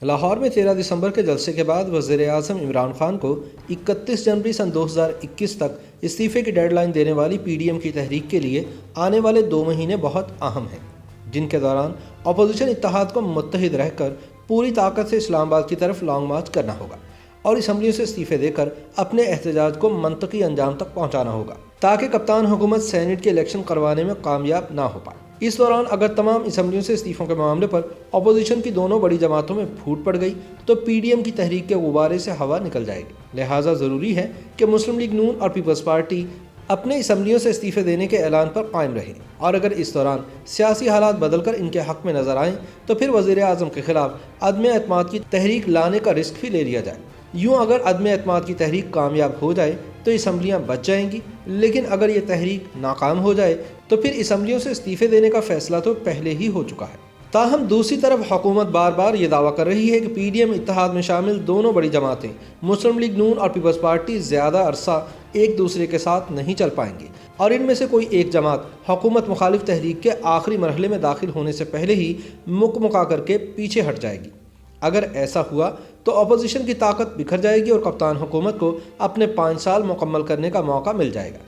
لاہور میں 13 دسمبر کے جلسے کے بعد وزیر اعظم عمران خان کو 31 جنوری سن 2021 تک استعفے کی ڈیڈ لائن دینے والی پی ڈی ایم کی تحریک کے لیے آنے والے 2 مہینے بہت اہم ہیں، جن کے دوران اپوزیشن اتحاد کو متحد رہ کر پوری طاقت سے اسلام آباد کی طرف لانگ مارچ کرنا ہوگا اور اسمبلیوں سے استعفے دے کر اپنے احتجاج کو منطقی انجام تک پہنچانا ہوگا تاکہ کپتان حکومت سینیٹ کے الیکشن کروانے میں کامیاب نہ ہو پائے۔ اس دوران اگر تمام اسمبلیوں سے استعفوں کے معاملے پر اپوزیشن کی دونوں بڑی جماعتوں میں پھوٹ پڑ گئی تو پی ڈی ایم کی تحریک کے غبارے سے ہوا نکل جائے گی، لہٰذا ضروری ہے کہ مسلم لیگ نون اور پیپلز پارٹی اپنے اسمبلیوں سے استعفے دینے کے اعلان پر قائم رہیں، اور اگر اس دوران سیاسی حالات بدل کر ان کے حق میں نظر آئیں تو پھر وزیر اعظم کے خلاف عدم اعتماد کی تحریک لانے کا رسک بھی لے لیا جائے۔ یوں اگر عدم اعتماد کی تحریک کامیاب ہو جائے تو اسمبلیاں بچ جائیں گی، لیکن اگر یہ تحریک ناکام ہو جائے تو پھر اسمبلیوں سے استعفے دینے کا فیصلہ تو پہلے ہی ہو چکا ہے۔ تاہم دوسری طرف حکومت بار بار یہ دعویٰ کر رہی ہے کہ پی ڈی ایم اتحاد میں شامل دونوں بڑی جماعتیں مسلم لیگ نون اور پیپلز پارٹی زیادہ عرصہ ایک دوسرے کے ساتھ نہیں چل پائیں گی اور ان میں سے کوئی ایک جماعت حکومت مخالف تحریک کے آخری مرحلے میں داخل ہونے سے پہلے ہی مکا کر کے پیچھے ہٹ جائے گی۔ اگر ایسا ہوا تو اپوزیشن کی طاقت بکھر جائے گی اور کپتان حکومت کو اپنے 5 سال مکمل کرنے کا موقع مل جائے گا۔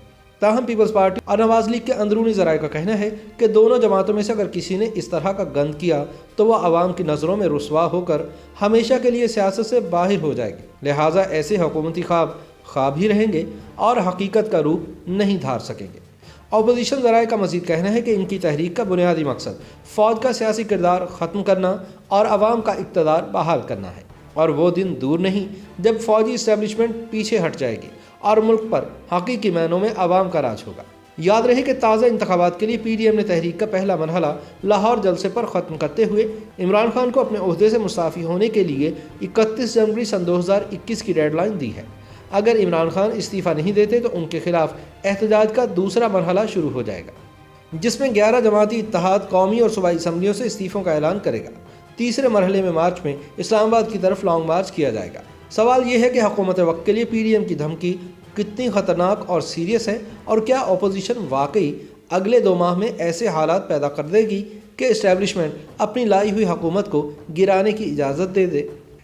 تاہم پیپلز پارٹی اور نواز لیگ کے اندرونی ذرائع کا کہنا ہے کہ دونوں جماعتوں میں سے اگر کسی نے اس طرح کا گند کیا تو وہ عوام کی نظروں میں رسوا ہو کر ہمیشہ کے لیے سیاست سے باہر ہو جائے گی، لہٰذا ایسے حکومتی خواب ہی رہیں گے اور حقیقت کا روپ نہیں دھار سکیں گے۔ اپوزیشن ذرائع کا مزید کہنا ہے کہ ان کی تحریک کا بنیادی مقصد فوج کا سیاسی کردار ختم کرنا اور عوام کا اقتدار بحال کرنا ہے، اور وہ دن دور نہیں جب فوجی اسٹیبلشمنٹ پیچھے ہٹ جائے گی اور ملک پر حقیقی معنوں میں عوام کا راج ہوگا۔ یاد رہے کہ تازہ انتخابات کے لیے پی ڈی ایم نے تحریک کا پہلا مرحلہ لاہور جلسے پر ختم کرتے ہوئے عمران خان کو اپنے عہدے سے مستعفی ہونے کے لیے 31 جنوری سن 2021 کی ڈیڈ لائن دی ہے۔ اگر عمران خان استعفیٰ نہیں دیتے تو ان کے خلاف احتجاج کا دوسرا مرحلہ شروع ہو جائے گا، جس میں 11 جماعتی اتحاد قومی اور صوبائی اسمبلیوں سے استعفوں کا اعلان کرے گا۔ تیسرے مرحلے میں مارچ میں اسلام آباد کی طرف لانگ مارچ کیا جائے گا۔ سوال یہ ہے کہ حکومت وقت کے لیے پی ڈی ایم کی دھمکی کتنی خطرناک اور سیریس ہے، اور کیا اپوزیشن واقعی اگلے 2 ماہ میں ایسے حالات پیدا کر دے گی کہ اسٹیبلشمنٹ اپنی لائی ہوئی حکومت کو گرانے کی اجازت دے دے۔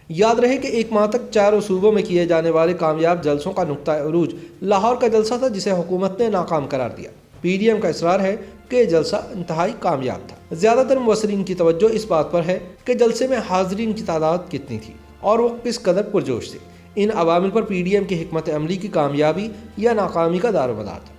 یاد رہے کہ 1 ماہ تک 4 صوبوں میں کیے جانے والے کامیاب جلسوں کا نقطہ عروج لاہور کا جلسہ تھا، جسے حکومت نے ناکام قرار دیا۔ پی ڈی ایم کا اصرار ہے کہ یہ جلسہ انتہائی کامیاب تھا۔ زیادہ تر مبصرین کی توجہ اس بات پر ہے کہ جلسے میں حاضرین کی تعداد کتنی تھی اور وہ کس قدر پرجوش تھے۔ ان عوامل پر پی ڈی ایم کی حکمت عملی کی کامیابی یا ناکامی کا دار و مدار تھا۔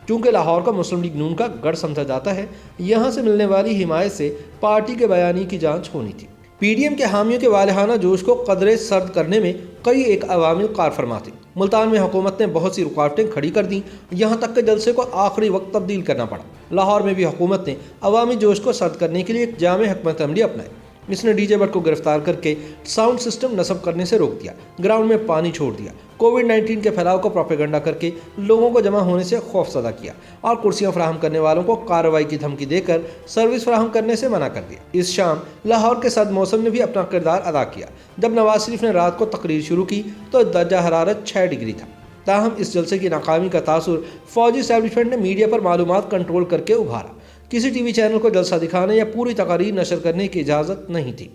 چونکہ لاہور کا مسلم لیگ نون کا گڑھ سمجھا جاتا ہے، یہاں سے ملنے والی حمایت سے پارٹی کے بیانی کی جانچ ہونی تھی۔ پی ڈی ایم کے حامیوں کے والہانہ جوش کو قدرے سرد کرنے میں کئی ایک عوامل کار فرما تھے۔ ملتان میں حکومت نے بہت سی رکاوٹیں کھڑی کر دیں، یہاں تک کہ جلسے کو آخری وقت تبدیل کرنا پڑا۔ لاہور میں بھی حکومت نے عوامی جوش کو سرد کرنے کے لیے ایک جامع حکمت عملی اپنائی۔ اس نے ڈی جے بٹ کو گرفتار کر کے ساؤنڈ سسٹم نصب کرنے سے روک دیا، گراؤنڈ میں پانی چھوڑ دیا، کووڈ-19 کے پھیلاؤ کو پروپیگنڈا کر کے لوگوں کو جمع ہونے سے خوف زدہ کیا، اور کرسیاں فراہم کرنے والوں کو کارروائی کی دھمکی دے کر سروس فراہم کرنے سے منع کر دیا۔ اس شام لاہور کے سرد موسم نے بھی اپنا کردار ادا کیا۔ جب نواز شریف نے رات کو تقریر شروع کی تو درجہ حرارت 6 ڈگری تھا۔ تاہم اس جلسے کی ناکامی کا تاثر فوجی اسٹیبلشمنٹ نے میڈیا پر معلومات کنٹرول کر کے ابھارا۔ کسی ٹی وی چینل کو جلسہ دکھانے یا پوری تقاریر نشر کرنے کی اجازت نہیں تھی۔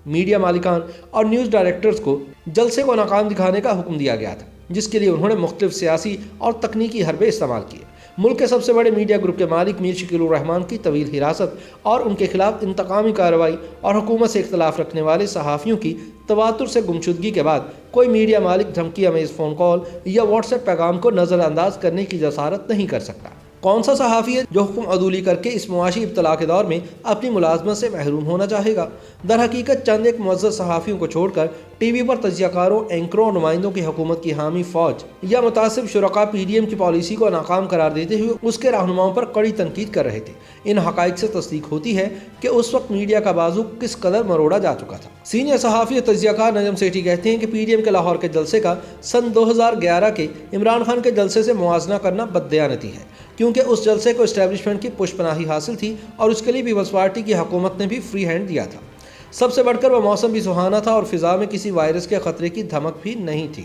میڈیا مالکان اور نیوز ڈائریکٹرز کو جلسے کو ناکام دکھانے کا حکم دیا گیا تھا، جس کے لیے انہوں نے مختلف سیاسی اور تکنیکی حربے استعمال کیے۔ ملک کے سب سے بڑے میڈیا گروپ کے مالک میر شکیل الرحمان کی طویل حراست اور ان کے خلاف انتقامی کارروائی اور حکومت سے اختلاف رکھنے والے صحافیوں کی تواتر سے گمشدگی کے بعد کوئی میڈیا مالک دھمکی امیز فون کال یا واٹس ایپ پیغام کو نظر انداز کرنے کی جسارت نہیں کر سکتا۔ کون سا صحافی ہے جو حکم عدولی کر کے اس معاشی ابتلا کے دور میں اپنی ملازمت سے محروم ہونا چاہے گا؟ در حقیقت چند ایک معزز صحافیوں کو چھوڑ کر ٹی وی پر تجزیہ کاروں، اینکروں اور نمائندوں کی حکومت کی حامی فوج یا متعصب شرکاء پی ڈی ایم کی پالیسی کو ناکام قرار دیتے ہوئے اس کے رہنماؤں پر کڑی تنقید کر رہے تھے۔ ان حقائق سے تصدیق ہوتی ہے کہ اس وقت میڈیا کا بازو کس قدر مروڑا جا چکا تھا۔ سینئر صحافی اور تجزیہ کار نجم سیٹھی کہتے ہیں کہ پی ڈی ایم کے لاہور کے جلسے کا سن 2011 کے عمران خان کے جلسے سے موازنہ کرنا بددیانتی ہے، کیونکہ اس جلسے کو اسٹیبلشمنٹ کی پشت پناہی حاصل تھی اور اس کے لیے پیپلز پارٹی کی حکومت نے بھی فری ہینڈ دیا تھا۔ سب سے بڑھ کر وہ موسم بھی سہانا تھا اور فضا میں کسی وائرس کے خطرے کی دھمک بھی نہیں تھی۔